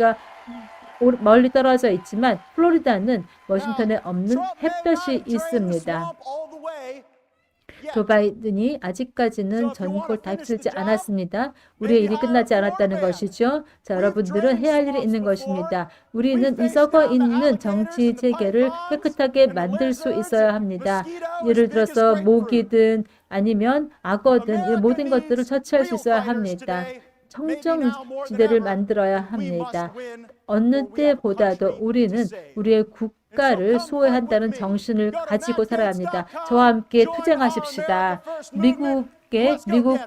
도시가 멀리 떨어져 있지만 플로리다는 워싱턴에 없는 햇볕이 있습니다. 조 바이든이 아직까지는 전국을 다 휩쓸지 않았습니다. 우리의 일이 끝나지 않았다는 것이죠. 자, 여러분들은 해야 할 일이 있는 것입니다. 우리는 이 썩어 있는 정치 체계를 깨끗하게 만들 수 있어야 합니다. 예를 들어서 모기든 아니면 악어든 이 모든 것들을 처치할 수 있어야 합니다. 청정지대를 만들어야 합니다. 어느 때보다도 우리는 우리의 국가를 수호한다는 정신을 가지고 살아야 합니다. 저와 함께 투쟁하십시다. 미국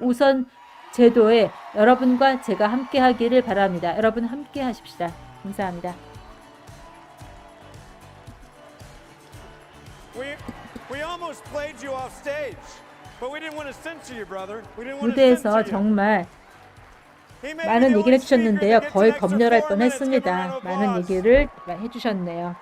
우선 제도에 여러분과 제가 함께 하기를 바랍니다. 여러분 함께 하십시다. 감사합니다. 무대에서 정말 많은 얘기를 해주셨는데요. 거의 검열할 뻔했습니다. 많은 얘기를 해주셨네요.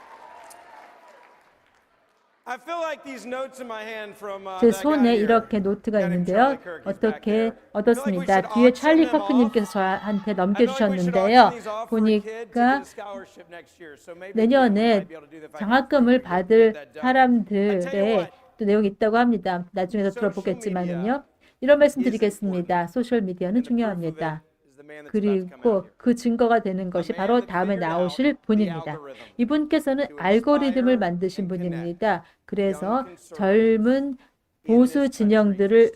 제 손에 이렇게 노트가 있는데요. 어떻게 얻었습니다. 뒤에 찰리 커크님께서 저한테 넘겨주셨는데요. 보니까 내년에 장학금을 받을 사람들의 또 내용이 있다고 합니다. 나중에 더 들어보겠지만은요. 이런 말씀 드리겠습니다. 소셜미디어는 중요합니다. 그리고 그 증거가 되는 것이 바로 다음에 나오실 분입니다. 이분께서는 알고리즘을 만드신 분입니다. 그래서 젊은 보수 진영들을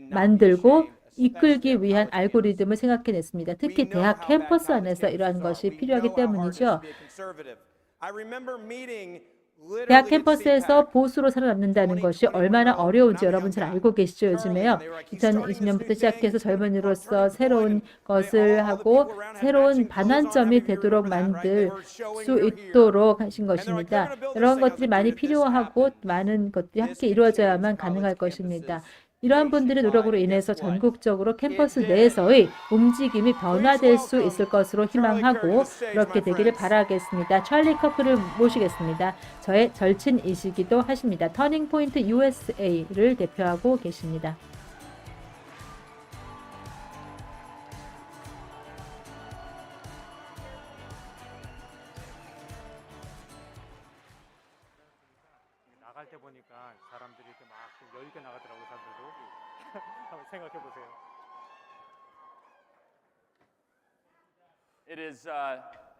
만들고 이끌기 위한 알고리즘을 생각해냈습니다. 특히 대학 캠퍼스 안에서 이러한 것이 필요하기 때문이죠. 대학 캠퍼스에서 보수로 살아남는다는 것이 얼마나 어려운지 여러분 잘 알고 계시죠? 요즘에요. 2020년부터 시작해서 젊은이로서 새로운 것을 하고 새로운 반환점이 되도록 만들 수 있도록 하신 것입니다. 이런 것들이 많이 필요하고 많은 것들이 함께 이루어져야만 가능할 것입니다. 이러한 분들의 노력으로 인해서 전국적으로 캠퍼스 내에서의 움직임이 변화될 수 있을 것으로 희망하고 그렇게 되기를 바라겠습니다. 찰리 커크를 모시겠습니다. 저의 절친이시기도 하십니다. 터닝포인트 USA를 대표하고 계십니다. 나갈 때 보니까 사람들이 이렇게 막 여유 있게 나가더라고요. 사람들도 한번 생각해 보세요.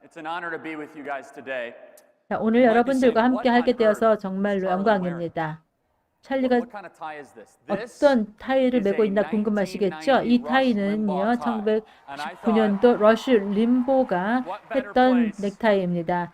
It's an honor to be with you guys today. 자, 오늘 여러분들과 함께 하게 되어서 정말로 영광입니다. 찰리가 What kind of tie is this? 어떤 타이를 메고 있나 궁금하시겠죠? 이 타이는요, 1999년도 러쉬 림보가 했던 넥타이입니다.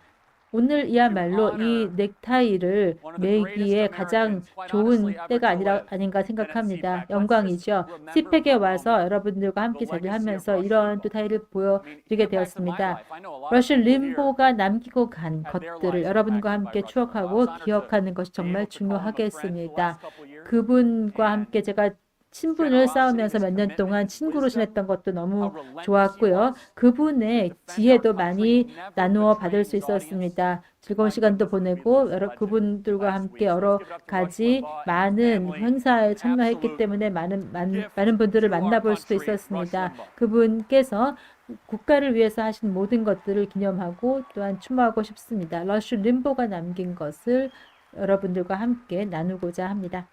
오늘이야말로 이 넥타이를 매기에 가장 좋은 때가 아닌가 생각합니다. 영광이죠. CPEC에 와서 여러분들과 함께 자리를 하면서 이런 또 타이를 보여드리게 되었습니다. 러쉬 림보가 남기고 간 것들을 여러분과 함께 추억하고 기억하는 것이 정말 중요하겠습니다. 그분과 함께 제가 친분을 쌓으면서 몇 년 동안 친구로 지냈던 것도 너무 좋았고요. 그분의 지혜도 많이 나누어 받을 수 있었습니다. 즐거운 시간도 보내고 그분들과 함께 여러 가지 많은 행사에 참여했기 때문에 많은 분들을 만나볼 수도 있었습니다. 그분께서 국가를 위해서 하신 모든 것들을 기념하고 또한 추모하고 싶습니다. 러쉬 림보가 남긴 것을 여러분들과 함께 나누고자 합니다.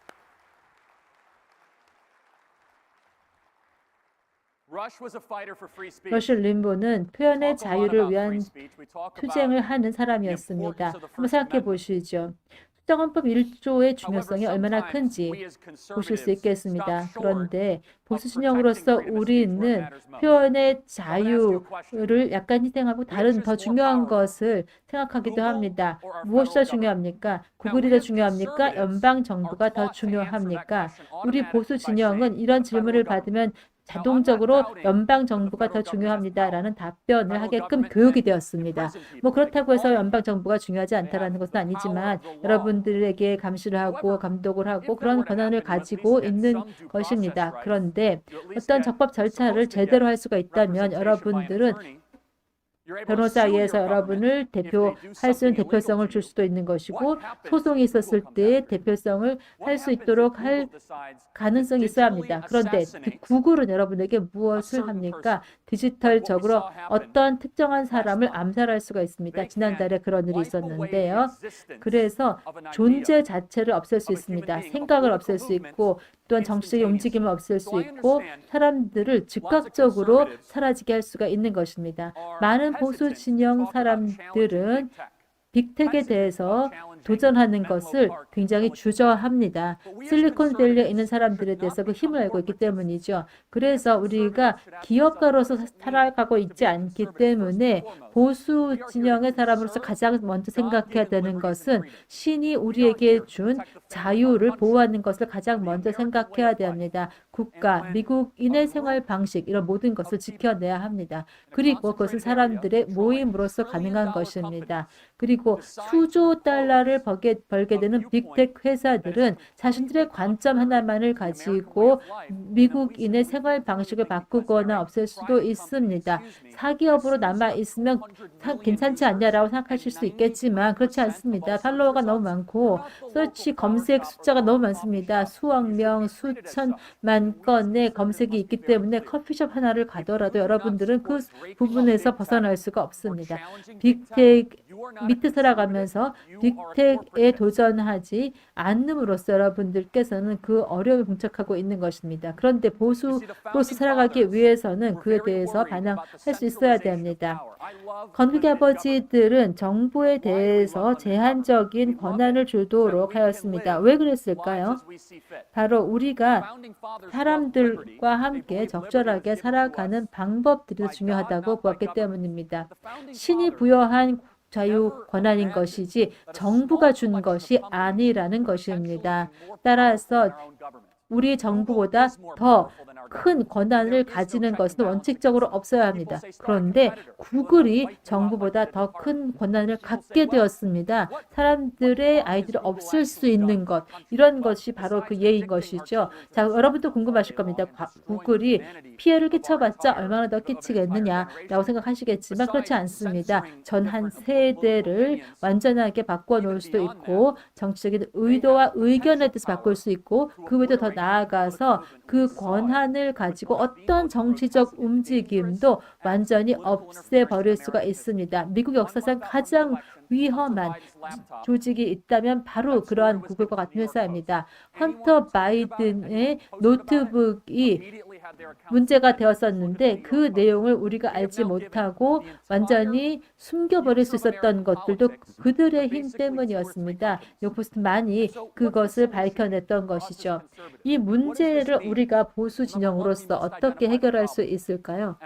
러쉬 림보는 표현의 자유를 위한 투쟁을 하는 사람이었습니다. 한번 생각해 보시죠. 수정헌법 1조의 중요성이 얼마나 큰지 보실 수 있겠습니다. 그런데 보수 진영으로서 우리는 표현의 자유를 약간 희생하고 다른 더 중요한 것을 생각하기도 합니다. 무엇이 더 중요합니까? 구글이 더 중요합니까? 연방 정부가 더 중요합니까? 우리 보수 진영은 이런 질문을 받으면 자동적으로 연방 정부가 더 중요합니다라는 답변을 하게끔 교육이 되었습니다. 뭐 그렇다고 해서 연방 정부가 중요하지 않다라는 것은 아니지만 여러분들에게 감시를 하고 감독을 하고 그런 권한을 가지고 있는 것입니다. 그런데 어떤 적법 절차를 제대로 할 수가 있다면 여러분들은 변호사위에서 여러분을 대표할 수 있는 대표성을 줄 수도 있는 것이고 소송이 있었을 때 대표성을 할 수 있도록 할 가능성이 있어야 합니다. 그런데 구글은 여러분에게 무엇을 합니까? 디지털적으로 어떤 특정한 사람을 암살할 수가 있습니다. 지난달에 그런 일이 있었는데요. 그래서 존재 자체를 없앨 수 있습니다. 생각을 없앨 수 있고 또한 정치적인 움직임을 없앨 수 있고 사람들을 즉각적으로 사라지게 할 수가 있는 것입니다. 많은 보수 진영 사람들은 빅텍에 대해서 도전하는 것을 굉장히 주저합니다. 실리콘밸리에 있는 사람들에 대해서 그 힘을 알고 있기 때문이죠. 그래서 우리가 기업가로서 살아가고 있지 않기 때문에 보수 진영의 사람으로서 가장 먼저 생각해야 되는 것은 신이 우리에게 준 자유를 보호하는 것을 가장 먼저 생각해야 됩니다. 국가, 미국인의 생활 방식 이런 모든 것을 지켜내야 합니다. 그리고 그것은 사람들의 모임으로서 가능한 것입니다. 그리고 수조 달러를 벌게 되는 빅텍 회사들은 자신들의 관점 하나만을 가지고 미국인의 생활 방식을 바꾸거나 없앨 수도 있습니다. 사기업으로 남아있으면 괜찮지 않냐라고 생각하실 수 있겠지만 그렇지 않습니다. 팔로워가 너무 많고 서치 검색 숫자가 너무 많습니다. 수억 명, 수천만 건의 검색이 있기 때문에 커피숍 하나를 가더라도 여러분들은 그 부분에서 벗어날 수가 없습니다. 빅텍 밑에 살아가면서 빅텍에 도전하지 않음으로써 여러분들께서는 그 어려움을 봉착하고 있는 것입니다. 그런데 보수로서 살아가기 위해서는 그에 대해서 반항할 수 있어야 됩니다. 건국의 아버지들은 정부에 대해서 제한적인 권한을 주도록 하였습니다. 왜 그랬을까요? 바로 우리가 사람들과 함께 적절하게 살아가는 방법들이 중요하다고 보았기 때문입니다. 신이 부여한 자유 권한인 것이지 정부가 준 것이 아니라는 것입니다. 따라서 우리 정부보다 더 큰 권한을 가지는 것은 원칙적으로 없어야 합니다. 그런데 구글이 정부보다 더 큰 권한을 갖게 되었습니다. 사람들의 아이디를 없앨 수 있는 것, 이런 것이 바로 그 예인 것이죠. 자, 여러분도 궁금하실 겁니다. 구글이 피해를 끼쳐봤자 얼마나 더 끼치겠느냐라고 생각하시겠지만 그렇지 않습니다. 전 한 세대를 완전하게 바꿔 놓을 수도 있고 정치적인 의도와 의견에 대해서 바꿀 수 있고 그 외에도 더 나아가서 그 권한을 가지고 어떤 정치적 움직임도 완전히 없애버릴 수가 있습니다. 미국 역사상 가장 위험한 조직이 있다면 바로 그러한 구글과 같은 회사입니다. 헌터 바이든의 노트북이 문제가 되었었는데 그 내용을 우리가 알지 못하고 완전히 숨겨버릴 수 있었던 것들도 그들의 힘 때문이었습니다. 뉴욕포스트만이 그것을 밝혀냈던 것이죠. 이 문제를 우리가 보수 진영으로서 어떻게 해결할 수 있을까요?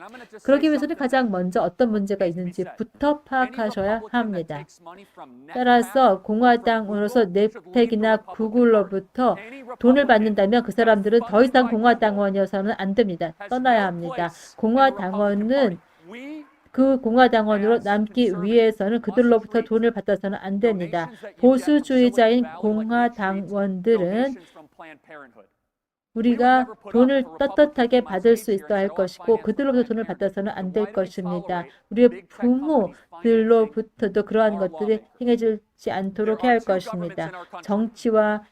그러기 위해서는 가장 먼저 어떤 문제가 있는지부터 파악하셔야 합니다. 따라서 공화당으로서 넥텍이나 구글로부터 돈을 받는다면 그 사람들은 더 이상 공화당원이어서는 안 됩니다. 떠나야 합니다. 공화당원은 그 공화당원으로 남기 위해서는 그들로부터 돈을 받아서는 안 됩니다. 보수주의자인 공화당원들은 우리가 돈을 떳떳하게 받을 수 있어야 할 것이고 그들로부터 돈을 받아서는 안 될 것입니다. 우리의 부모들로부터도 그러한 것들이 행해지지 않도록 해야 할 것입니다. 정치와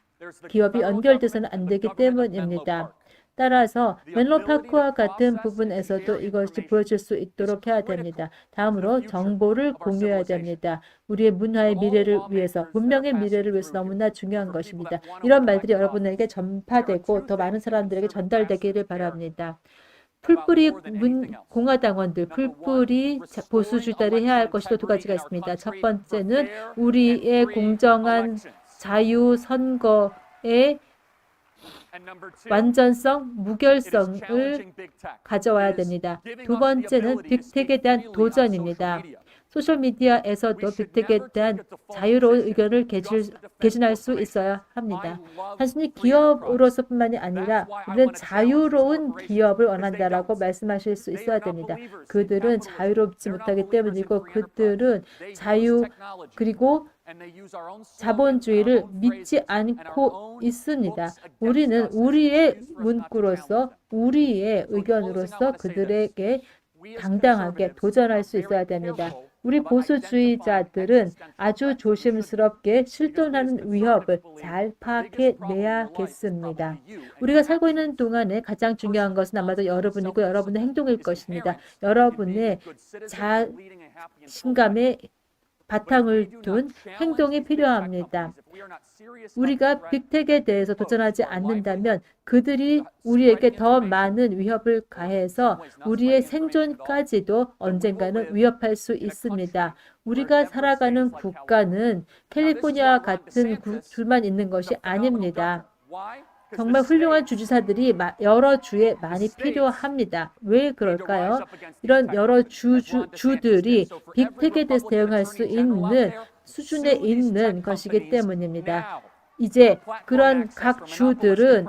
기업이 연결돼서는 안 되기 때문입니다. 따라서 멘로파크와 같은 부분에서도 이것이 보여줄 수 있도록 해야 됩니다. 다음으로 정보를 공유해야 됩니다. 우리의 문화의 미래를 위해서, 문명의 미래를 위해서 너무나 중요한 것입니다. 이런 말들이 여러분에게 전파되고 더 많은 사람들에게 전달되기를 바랍니다. 풀뿌리 공화당원들, 풀뿌리 보수주의자들이 해야 할 것이 또 두 가지가 있습니다. 첫 번째는 우리의 공정한 자유 선거의 완전성, 무결성을 가져와야 됩니다. 두 번째는 빅텍에 대한 도전입니다. 소셜미디어에서도 빅텍에 대한 자유로운 의견을 개진할 수 있어야 합니다. 단순히 기업으로서뿐만이 아니라 우리는 자유로운 기업을 원한다라고 말씀하실 수 있어야 됩니다. 그들은 자유롭지 못하기 때문이고 그들은 자유 그리고 자본주의를 믿지 않고 있습니다. 우리는 우리의 문구로서 우리의 의견으로서 그들에게 당당하게 도전할 수 있어야 됩니다. 우리 보수주의자들은 아주 조심스럽게 실존하는 위협을 잘 파악해 내야겠습니다. 우리가 살고 있는 동안에 가장 중요한 것은 아마도 여러분이고 여러분의 행동일 것입니다. 여러분의 자신감에 바탕을 둔 행동이 필요합니다. 우리가 빅텍에 대해서 도전하지 않는다면 그들이 우리에게 더 많은 위협을 가해서 우리의 생존까지도 언젠가는 위협할 수 있습니다. 우리가 살아가는 국가는 캘리포니아와 같은 주만 있는 것이 아닙니다. 정말 훌륭한 주지사들이 여러 주에 많이 필요합니다. 왜 그럴까요? 이런 여러 주들이 빅텍에 대해서 대응할 수 있는 수준에 있는 것이기 때문입니다. 이제 그런 각 주들은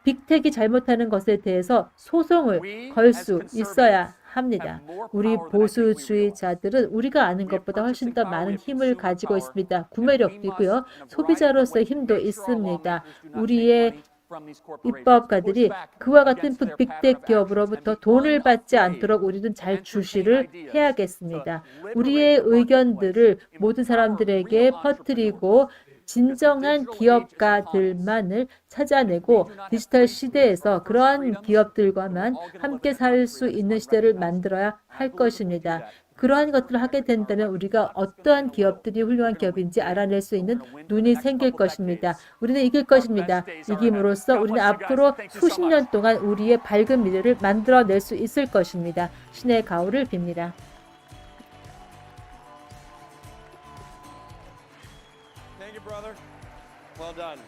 빅텍이 잘못하는 것에 대해서 소송을 걸 수 있어야 합니다. 우리 보수주의자들은 우리가 아는 것보다 훨씬 더 많은 힘을 가지고 있습니다. 구매력도 있고요. 소비자로서의 힘도 있습니다. 우리의 입법가들이 그와 같은 빅텍 기업으로부터 돈을 받지 않도록 우리는 잘 주시를 해야겠습니다. 우리의 의견들을 모든 사람들에게 퍼뜨리고 진정한 기업가들만을 찾아내고 디지털 시대에서 그러한 기업들과만 함께 살 수 있는 시대를 만들어야 할 것입니다. 그러한 것들을 하게 된다면 우리가 어떠한 기업들이 훌륭한 기업인지 알아낼 수 있는 눈이 생길 것입니다. 우리는 이길 것입니다. 이김으로써 우리는 앞으로 수십 년 동안 우리의 밝은 미래를 만들어낼 수 있을 것입니다. 신의 가호를 빕니다. Thank you, brother. Well done.